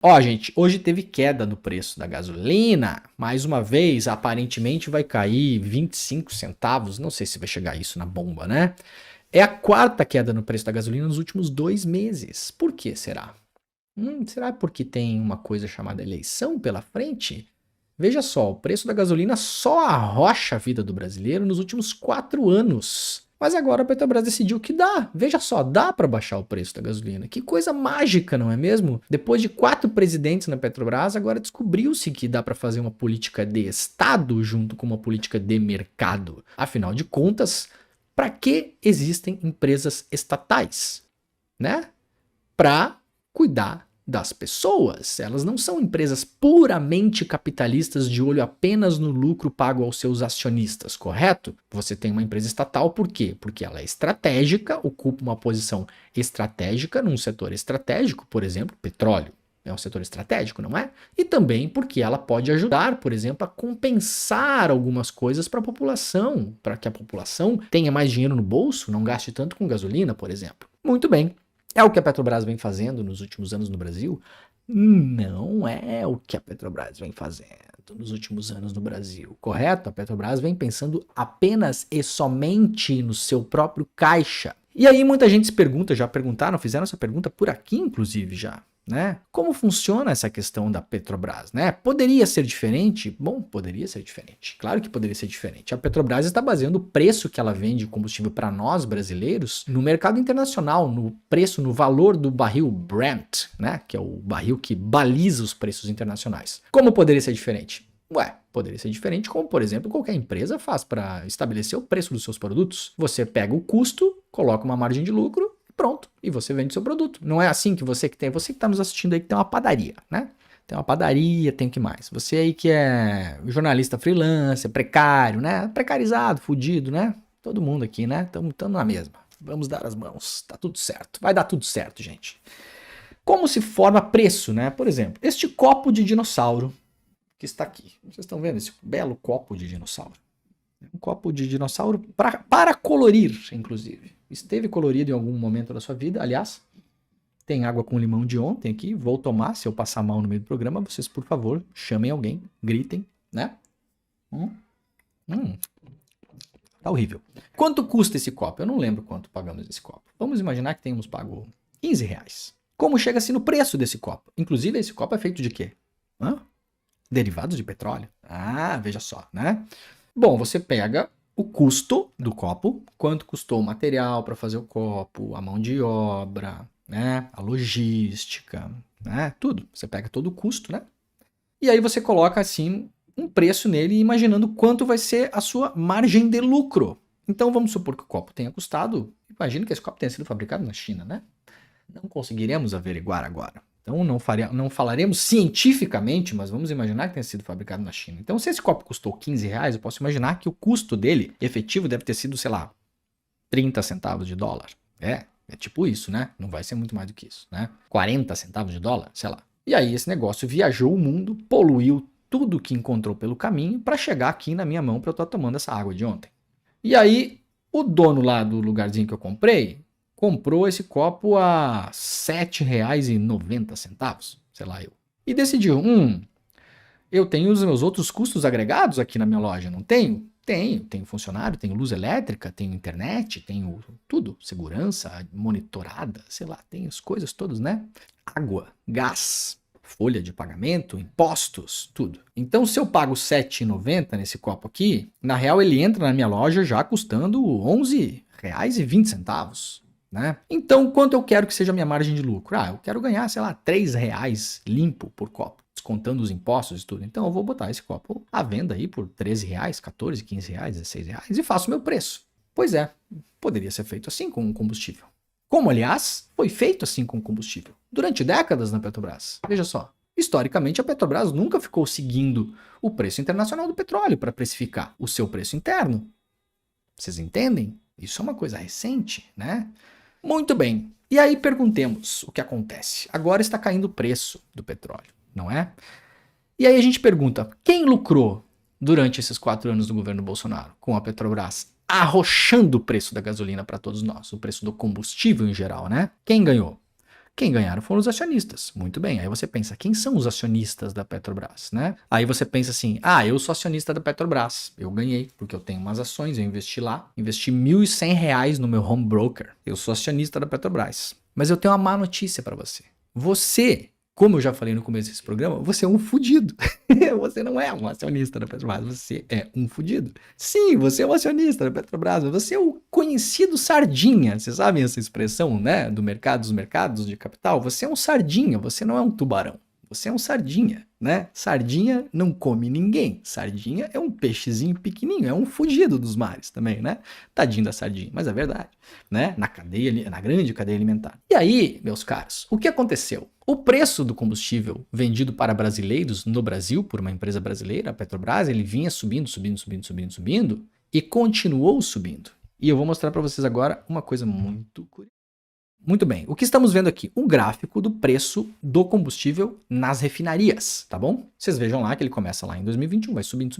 Ó, gente, hoje teve queda no preço da gasolina. Mais uma vez, aparentemente vai cair 25 centavos. Não sei se vai chegar isso na bomba, né? É a quarta queda no preço da gasolina nos últimos 2 meses. Por que será? Será porque tem uma coisa chamada eleição pela frente? Veja só, o preço da gasolina só arrocha a vida do brasileiro nos últimos 4 anos. Mas agora a Petrobras decidiu que dá. Veja só, dá para baixar o preço da gasolina. Que coisa mágica, não é mesmo? Depois de 4 presidentes na Petrobras, agora descobriu-se que dá para fazer uma política de Estado junto com uma política de mercado. Afinal de contas, para que existem empresas estatais, né? Para cuidar das pessoas. Elas não são empresas puramente capitalistas de olho apenas no lucro pago aos seus acionistas, correto? Você tem uma empresa estatal por quê? Porque ela é estratégica, ocupa uma posição estratégica num setor estratégico, por exemplo, petróleo. É um setor estratégico, não é? E também porque ela pode ajudar, por exemplo, a compensar algumas coisas para a população, para que a população tenha mais dinheiro no bolso, não gaste tanto com gasolina, por exemplo. Muito bem. É o que a Petrobras vem fazendo nos últimos anos no Brasil? Não é o que a Petrobras vem fazendo nos últimos anos no Brasil, correto? A Petrobras vem pensando apenas e somente no seu próprio caixa. E aí muita gente se pergunta, já perguntaram, fizeram essa pergunta por aqui inclusive já, né? Como funciona essa questão da Petrobras, né? Poderia ser diferente? Bom, poderia ser diferente. Claro que poderia ser diferente. A Petrobras está baseando o preço que ela vende combustível para nós brasileiros no mercado internacional, no preço, no valor do barril Brent, né? Que é o barril que baliza os preços internacionais. Como poderia ser diferente? Ué, poderia ser diferente como, por exemplo, qualquer empresa faz para estabelecer o preço dos seus produtos. Você pega o custo, coloca uma margem de lucro, pronto, e você vende seu produto. Não é assim que você que está nos assistindo aí que tem uma padaria, né? Tem uma padaria, tem o que mais? Você aí que é jornalista freelancer, precário, né? Precarizado, fudido, né? Todo mundo aqui, né? Estamos na mesma. Vamos dar as mãos, tá tudo certo. Vai dar tudo certo, gente. Como se forma preço, né? Por exemplo, este copo de dinossauro que está aqui. Vocês estão vendo esse belo copo de dinossauro? Um copo de dinossauro para colorir, inclusive. Esteve colorido em algum momento da sua vida, aliás. Tem água com limão de ontem aqui, vou tomar. Se eu passar mal no meio do programa, vocês, por favor, chamem alguém, gritem, né? Tá horrível. Quanto custa esse copo? Eu não lembro quanto pagamos esse copo. Vamos imaginar que temos pago R$ 15. Como chega-se no preço desse copo? Inclusive, esse copo é feito de quê? Derivados de petróleo. Ah, veja só, né? Bom, você pega o custo do copo, quanto custou o material para fazer o copo, a mão de obra, né? A logística, né? Tudo. Você pega todo o custo, né? E aí você coloca assim um preço nele, imaginando quanto vai ser a sua margem de lucro. Então vamos supor que o copo tenha custado, imagina que esse copo tenha sido fabricado na China, né? Não conseguiremos averiguar agora. Então não falaremos cientificamente, mas vamos imaginar que tenha sido fabricado na China. Então, se esse copo custou R$ 15, eu posso imaginar que o custo dele, efetivo, deve ter sido, sei lá, 30 centavos de dólar. É tipo isso, né? Não vai ser muito mais do que isso, né? 40 centavos de dólar, sei lá. E aí esse negócio viajou o mundo, poluiu tudo que encontrou pelo caminho para chegar aqui na minha mão para eu estar tomando essa água de ontem. E aí, o dono lá do lugarzinho que eu comprei comprou esse copo a R$ 7,90, sei lá eu. E decidiu, eu tenho os meus outros custos agregados aqui na minha loja, não tenho? Tenho funcionário, tenho luz elétrica, tenho internet, tenho tudo, segurança monitorada, sei lá, tem as coisas todas, né? Água, gás, folha de pagamento, impostos, tudo. Então, se eu pago R$ 7,90 nesse copo aqui, na real ele entra na minha loja já custando R$ 11,20. Né? Então, quanto eu quero que seja a minha margem de lucro? Eu quero ganhar, sei lá, R$ 3 limpo por copo, descontando os impostos e tudo. Então, eu vou botar esse copo à venda aí por R$ 13, 14, R$ 15, R$ 16 e faço meu preço. Pois é, poderia ser feito assim com o combustível. Como, aliás, foi feito assim com o combustível. Durante décadas na Petrobras. Veja só, historicamente a Petrobras nunca ficou seguindo o preço internacional do petróleo para precificar o seu preço interno. Vocês entendem? Isso é uma coisa recente, né? Muito bem. E aí perguntemos o que acontece. Agora está caindo o preço do petróleo, não é? E aí a gente pergunta, quem lucrou durante esses 4 anos do governo Bolsonaro com a Petrobras arrochando o preço da gasolina para todos nós, o preço do combustível em geral, né? Quem ganhou? Quem ganharam foram os acionistas. Muito bem. Aí você pensa, quem são os acionistas da Petrobras, né? Aí você pensa assim, eu sou acionista da Petrobras. Eu ganhei, porque eu tenho umas ações, eu investi lá. Investi R$ 1.100 no meu home broker. Eu sou acionista da Petrobras. Mas eu tenho uma má notícia para você. Você, como eu já falei no começo desse programa, você é um fudido. Você não é um acionista da Petrobras, você é um fudido. Sim, você é um acionista da Petrobras, você é o conhecido sardinha. Vocês sabem essa expressão, né, do mercado, dos mercados de capital? Você é um sardinha, você não é um tubarão. Você é um sardinha, né? Sardinha não come ninguém. Sardinha é um peixezinho pequenininho, é um fugido dos mares também, né? Tadinho da sardinha, mas é verdade, né? Na grande cadeia alimentar. E aí, meus caros, o que aconteceu? O preço do combustível vendido para brasileiros no Brasil, por uma empresa brasileira, a Petrobras, ele vinha subindo e continuou subindo. E eu vou mostrar para vocês agora uma coisa muito curiosa. Muito bem, o que estamos vendo aqui? Um gráfico do preço do combustível nas refinarias, tá bom? Vocês vejam lá que ele começa lá em 2021, vai subindo,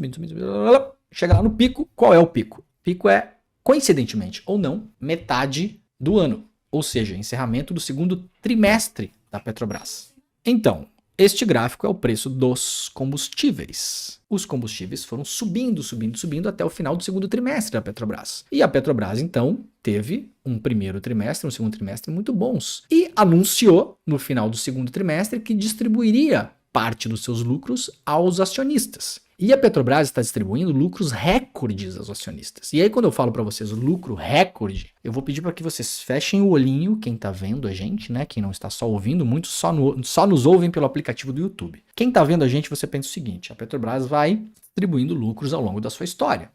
chega lá no pico. Qual é o pico? O pico é, coincidentemente ou não, metade do ano, ou seja, encerramento do segundo trimestre da Petrobras. Então, este gráfico é o preço dos combustíveis. Os combustíveis foram subindo até o final do segundo trimestre da Petrobras. E a Petrobras, então, teve um primeiro trimestre, um segundo trimestre muito bons. E anunciou, no final do segundo trimestre, que distribuiria parte dos seus lucros aos acionistas. E a Petrobras está distribuindo lucros recordes aos acionistas. E aí, quando eu falo para vocês lucro recorde, eu vou pedir para que vocês fechem o olhinho, quem está vendo a gente, né? Quem não está só ouvindo, muitos só nos ouvem pelo aplicativo do YouTube. Quem está vendo a gente, você pensa o seguinte, a Petrobras vai distribuindo lucros ao longo da sua história.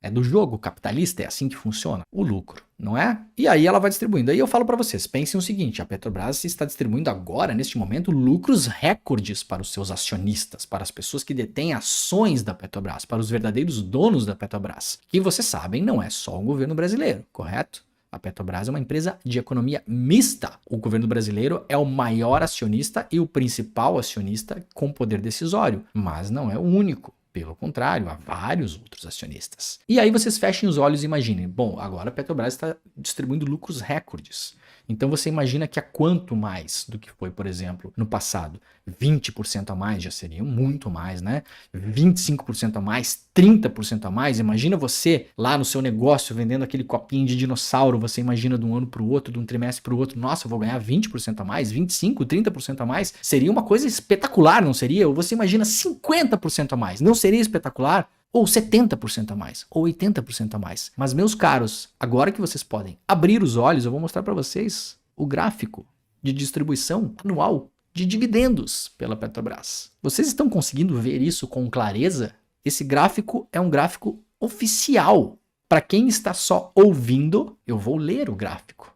É do jogo capitalista, é assim que funciona o lucro, não é? E aí ela vai distribuindo. Aí eu falo para vocês, pensem o seguinte, a Petrobras está distribuindo agora, neste momento, lucros recordes para os seus acionistas, para as pessoas que detêm ações da Petrobras, para os verdadeiros donos da Petrobras. Que vocês sabem, não é só o governo brasileiro, correto? A Petrobras é uma empresa de economia mista. O governo brasileiro é o maior acionista e o principal acionista com poder decisório, mas não é o único. Pelo contrário, há vários outros acionistas. E aí vocês fechem os olhos e imaginem, bom, agora a Petrobras está distribuindo lucros recordes. Então você imagina que há quanto mais do que foi, por exemplo, no passado? 20% a mais já seria muito mais, né? 25% a mais, 30% a mais. Imagina você lá no seu negócio vendendo aquele copinho de dinossauro, você imagina de um ano para o outro, de um trimestre para o outro, nossa, eu vou ganhar 20% a mais, 25%, 30% a mais. Seria uma coisa espetacular, não seria? Ou você imagina 50% a mais, não seria espetacular? Ou 70% a mais, ou 80% a mais. Mas, meus caros, agora que vocês podem abrir os olhos, eu vou mostrar para vocês o gráfico de distribuição anual de dividendos pela Petrobras. Vocês estão conseguindo ver isso com clareza? Esse gráfico é um gráfico oficial. Para quem está só ouvindo, eu vou ler o gráfico.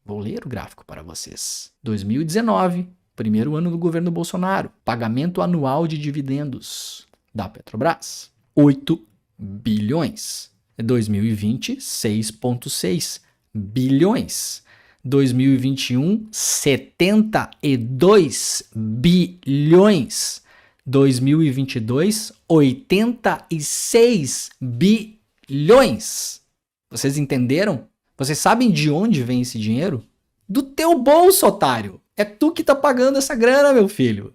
Vou ler o gráfico para vocês. 2019, primeiro ano do governo Bolsonaro, pagamento anual de dividendos da Petrobras. 8 bilhões. 2020, 6,6 bilhões. 2021, 72 bilhões. 2022, 86 bilhões. Vocês entenderam? Vocês sabem de onde vem esse dinheiro? Do teu bolso, otário. É tu que tá pagando essa grana, meu filho.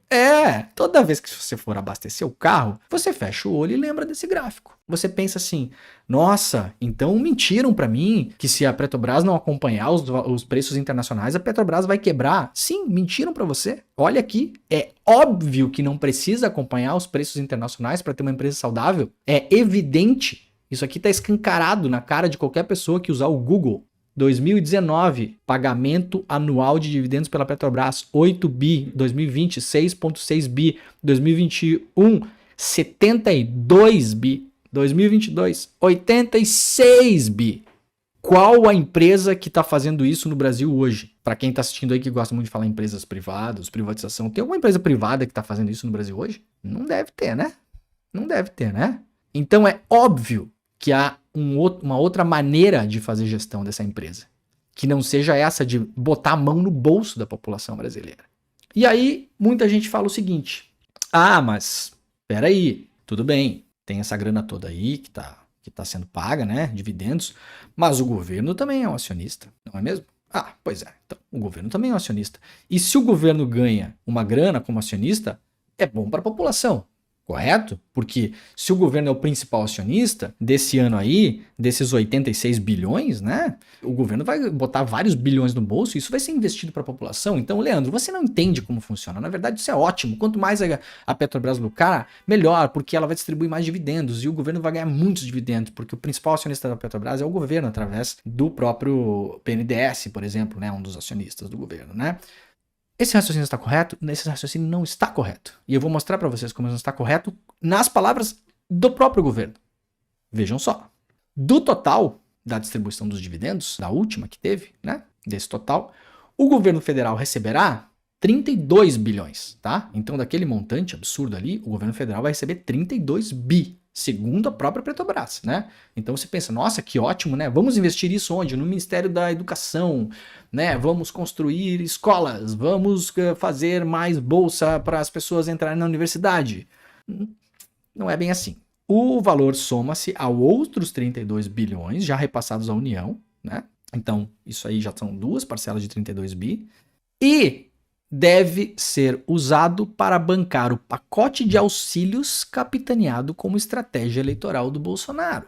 Toda vez que você for abastecer o carro, você fecha o olho e lembra desse gráfico. Você pensa assim, nossa, então mentiram pra mim que se a Petrobras não acompanhar os preços internacionais, a Petrobras vai quebrar. Sim, mentiram pra você. Olha aqui, é óbvio que não precisa acompanhar os preços internacionais para ter uma empresa saudável. É evidente. Isso aqui tá escancarado na cara de qualquer pessoa que usar o Google. 2019, pagamento anual de dividendos pela Petrobras, 8 bi. 2020, 6,6 bi. 2021, 72 bi. 2022, 86 bi. Qual a empresa que está fazendo isso no Brasil hoje? Para quem está assistindo aí que gosta muito de falar em empresas privadas, privatização, tem alguma empresa privada que está fazendo isso no Brasil hoje? Não deve ter, né? Não deve ter, né? Então é óbvio que há uma outra maneira de fazer gestão dessa empresa, que não seja essa de botar a mão no bolso da população brasileira. E aí, muita gente fala o seguinte, mas peraí, tudo bem, tem essa grana toda aí que tá sendo paga, né, dividendos, mas o governo também é um acionista, não é mesmo? Ah, pois é. Então, o governo também é um acionista. E se o governo ganha uma grana como acionista, é bom para a população, correto? Porque se o governo é o principal acionista desse ano aí, desses 86 bilhões, né? O governo vai botar vários bilhões no bolso e isso vai ser investido para a população. Então, Leandro, você não entende como funciona. Na verdade, isso é ótimo. Quanto mais a Petrobras lucrar, melhor, porque ela vai distribuir mais dividendos e o governo vai ganhar muitos dividendos, porque o principal acionista da Petrobras é o governo, através do próprio BNDES, por exemplo, né? Um dos acionistas do governo, né? Esse raciocínio está correto? Esse raciocínio não está correto. E eu vou mostrar para vocês como não está correto nas palavras do próprio governo. Vejam só. Do total da distribuição dos dividendos, da última que teve, né? Desse total, o governo federal receberá 32 bilhões, tá? Então, daquele montante absurdo ali, o governo federal vai receber 32 bi, segundo a própria Petrobras, né? Então você pensa, nossa, que ótimo, né? Vamos investir isso onde? No Ministério da Educação, né? Vamos construir escolas, vamos fazer mais bolsa para as pessoas entrarem na universidade. Não é bem assim. O valor soma-se a outros 32 bilhões já repassados à União, né? Então, isso aí já são duas parcelas de 32 bi. E deve ser usado para bancar o pacote de auxílios capitaneado como estratégia eleitoral do Bolsonaro.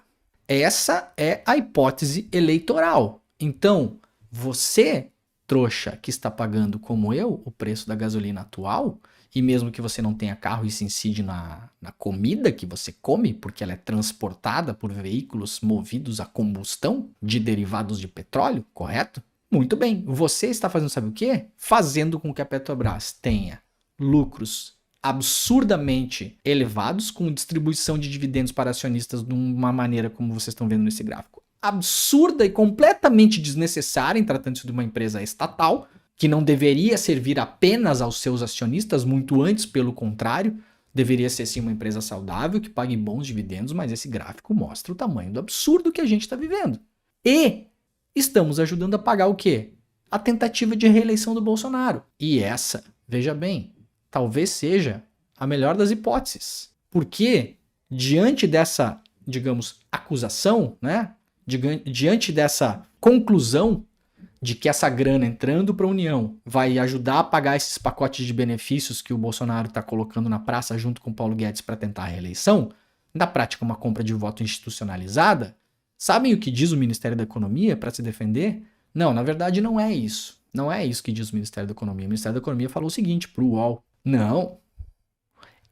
Essa é a hipótese eleitoral. Então, você, trouxa, que está pagando como eu o preço da gasolina atual, e mesmo que você não tenha carro, isso incide na comida que você come, porque ela é transportada por veículos movidos a combustão de derivados de petróleo, correto? Muito bem, você está fazendo sabe o quê? Fazendo com que a Petrobras tenha lucros absurdamente elevados, com distribuição de dividendos para acionistas de uma maneira como vocês estão vendo nesse gráfico. Absurda e completamente desnecessária em tratando-se de uma empresa estatal, que não deveria servir apenas aos seus acionistas, muito antes, pelo contrário, deveria ser sim uma empresa saudável, que pague bons dividendos, mas esse gráfico mostra o tamanho do absurdo que a gente está vivendo. E estamos ajudando a pagar o quê? A tentativa de reeleição do Bolsonaro. E essa, veja bem, talvez seja a melhor das hipóteses. Porque, diante dessa, digamos, acusação, né? Diante dessa conclusão de que essa grana entrando para a União vai ajudar a pagar esses pacotes de benefícios que o Bolsonaro está colocando na praça junto com o Paulo Guedes para tentar a reeleição, na prática uma compra de voto institucionalizada, sabem o que diz o Ministério da Economia para se defender? Não, na verdade não é isso. Não é isso que diz o Ministério da Economia. O Ministério da Economia falou o seguinte para o UOL. Não,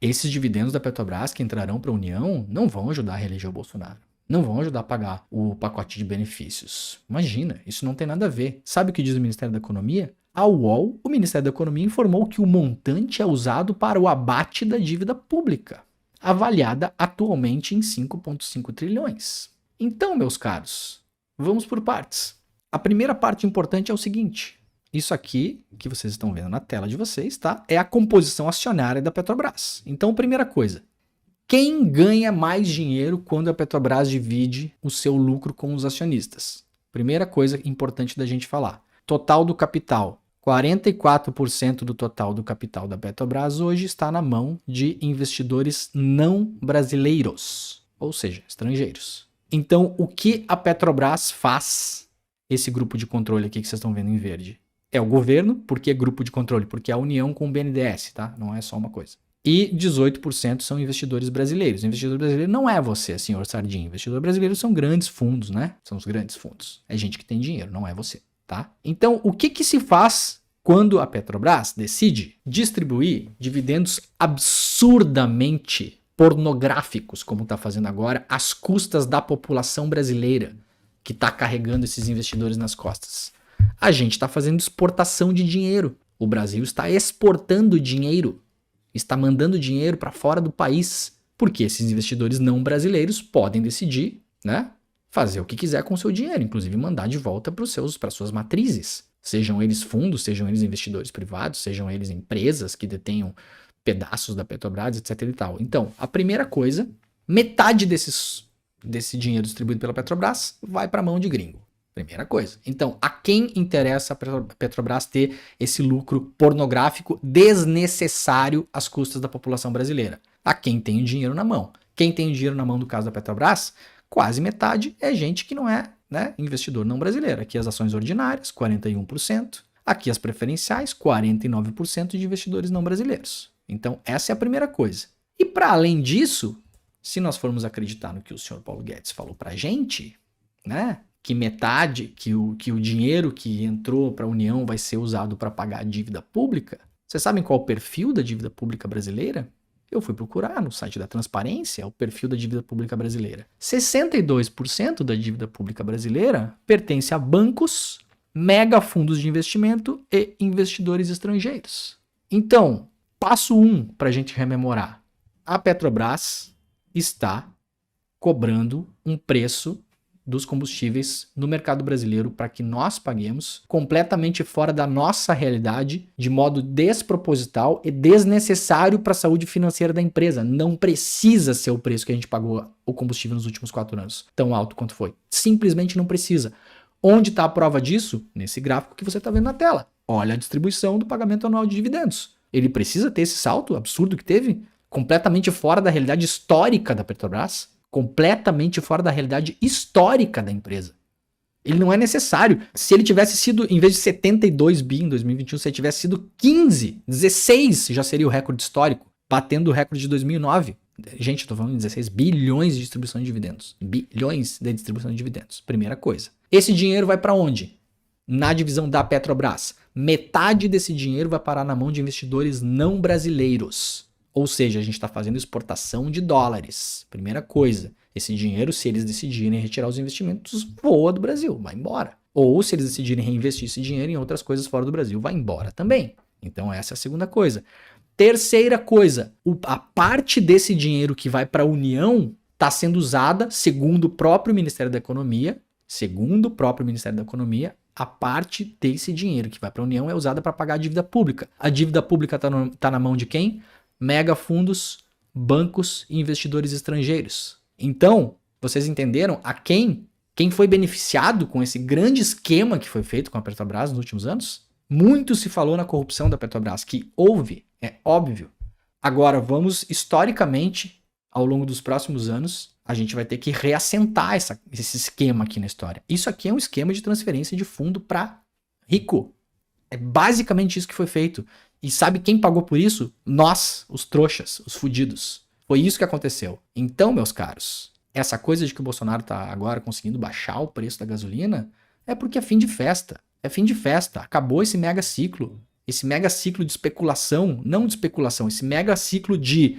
esses dividendos da Petrobras que entrarão para a União não vão ajudar a reeleger o Bolsonaro. Não vão ajudar a pagar o pacote de benefícios. Imagina, isso não tem nada a ver. Sabe o que diz o Ministério da Economia? Ao UOL, o Ministério da Economia informou que o montante é usado para o abate da dívida pública, avaliada atualmente em 5,5 trilhões. Então, meus caros, vamos por partes. A primeira parte importante é o seguinte. Isso aqui, que vocês estão vendo na tela de vocês, tá? É a composição acionária da Petrobras. Então, primeira coisa. Quem ganha mais dinheiro quando a Petrobras divide o seu lucro com os acionistas? Primeira coisa importante da gente falar. Total do capital. 44% do total do capital da Petrobras hoje está na mão de investidores não brasileiros, ou seja, estrangeiros. Então, o que a Petrobras faz, esse grupo de controle aqui que vocês estão vendo em verde? É o governo, porque é grupo de controle, porque é a união com o BNDES, tá? Não é só uma coisa. E 18% são investidores brasileiros. O investidor brasileiro não é você, senhor Sardinha. Investidor brasileiro são grandes fundos, né? São os grandes fundos. É gente que tem dinheiro, não é você, tá? Então, o que se faz quando a Petrobras decide distribuir dividendos absurdamente pornográficos, como está fazendo agora, às custas da população brasileira, que está carregando esses investidores nas costas? A gente está fazendo exportação de dinheiro. O Brasil está exportando dinheiro. Está mandando dinheiro para fora do país, porque esses investidores não brasileiros podem decidir, né, fazer o que quiser com o seu dinheiro, inclusive mandar de volta para suas matrizes, sejam eles fundos, sejam eles investidores privados, sejam eles empresas que detenham pedaços da Petrobras, etc e tal. Então, a primeira coisa, metade desse dinheiro distribuído pela Petrobras vai para a mão de gringo. Primeira coisa. Então, a quem interessa a Petrobras ter esse lucro pornográfico desnecessário às custas da população brasileira? A quem tem o dinheiro na mão. Quem tem o dinheiro na mão, no caso da Petrobras, quase metade é gente que não é né? Investidor não brasileiro. Aqui as ações ordinárias, 41%. Aqui as preferenciais, 49% de investidores não brasileiros. Então, essa é a primeira coisa. E para além disso, se nós formos acreditar no que o senhor Paulo Guedes falou para a gente, né? Que metade, que o dinheiro que entrou para a União vai ser usado para pagar a dívida pública. Vocês sabem qual é o perfil da dívida pública brasileira? Eu fui procurar no site da Transparência o perfil da dívida pública brasileira. 62% da dívida pública brasileira pertence a bancos, mega fundos de investimento e investidores estrangeiros. Então, passo 1 para a gente rememorar. A Petrobras está cobrando um preço dos combustíveis no mercado brasileiro para que nós paguemos completamente fora da nossa realidade, de modo desproposital e desnecessário para a saúde financeira da empresa. Não precisa ser o preço que a gente pagou o combustível nos últimos 4 anos, tão alto quanto foi. Simplesmente não precisa. Onde está a prova disso? Nesse gráfico que você está vendo na tela. Olha a distribuição do pagamento anual de dividendos. Ele precisa ter esse salto absurdo que teve, completamente fora da realidade histórica da Petrobras, completamente fora da realidade histórica da empresa. Ele não é necessário. Se ele tivesse sido, em vez de 72 bi em 2021, se ele tivesse sido 15, 16 já seria o recorde histórico, batendo o recorde de 2009. Gente, eu tô falando de 16 bilhões de distribuição de dividendos. Bilhões de distribuição de dividendos. Primeira coisa. Esse dinheiro vai para onde? Na divisão da Petrobras. Metade desse dinheiro vai parar na mão de investidores não brasileiros. Ou seja, a gente está fazendo exportação de dólares. Primeira coisa. Esse dinheiro, se eles decidirem retirar os investimentos, voa do Brasil, vai embora. Ou se eles decidirem reinvestir esse dinheiro em outras coisas fora do Brasil, vai embora também. Então essa é a segunda coisa. Terceira coisa, a parte desse dinheiro que vai para a União está sendo usada, segundo o próprio Ministério da Economia, a parte desse dinheiro que vai para a União é usada para pagar a dívida pública. A dívida pública está na mão de quem? Mega fundos, bancos e investidores estrangeiros. Então, vocês entenderam a quem foi beneficiado com esse grande esquema que foi feito com a Petrobras nos últimos anos? Muito se falou na corrupção da Petrobras, que houve, é óbvio. Agora, vamos historicamente, ao longo dos próximos anos, a gente vai ter que reassentar esse esquema aqui na história. Isso aqui é um esquema de transferência de fundo para rico. É basicamente isso que foi feito. E sabe quem pagou por isso? Nós, os trouxas, os fudidos. Foi isso que aconteceu. Então, meus caros, essa coisa de que o Bolsonaro está agora conseguindo baixar o preço da gasolina é porque é fim de festa. É fim de festa. Acabou esse mega ciclo. Esse mega ciclo de especulação, não de especulação, esse mega ciclo de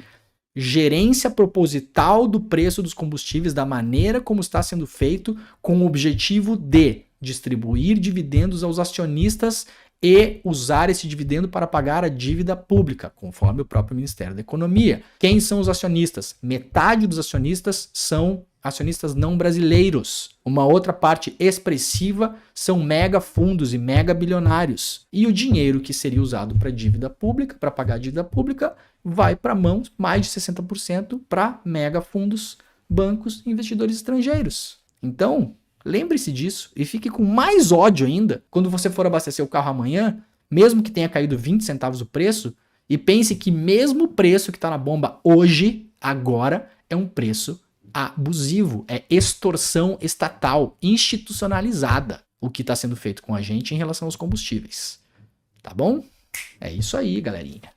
gerência proposital do preço dos combustíveis da maneira como está sendo feito, com o objetivo de distribuir dividendos aos acionistas e usar esse dividendo para pagar a dívida pública, conforme o próprio Ministério da Economia. Quem são os acionistas? Metade dos acionistas são acionistas não brasileiros. Uma outra parte expressiva são mega fundos e mega bilionários. E o dinheiro que seria usado para dívida pública, para pagar a dívida pública, vai para mãos, mais de 60%, para mega fundos, bancos e investidores estrangeiros. Então, lembre-se disso e fique com mais ódio ainda quando você for abastecer o carro amanhã, mesmo que tenha caído 20 centavos o preço, e pense que mesmo o preço que está na bomba hoje, agora, é um preço abusivo, é extorsão estatal, institucionalizada, o que está sendo feito com a gente em relação aos combustíveis. Tá bom? É isso aí, galerinha.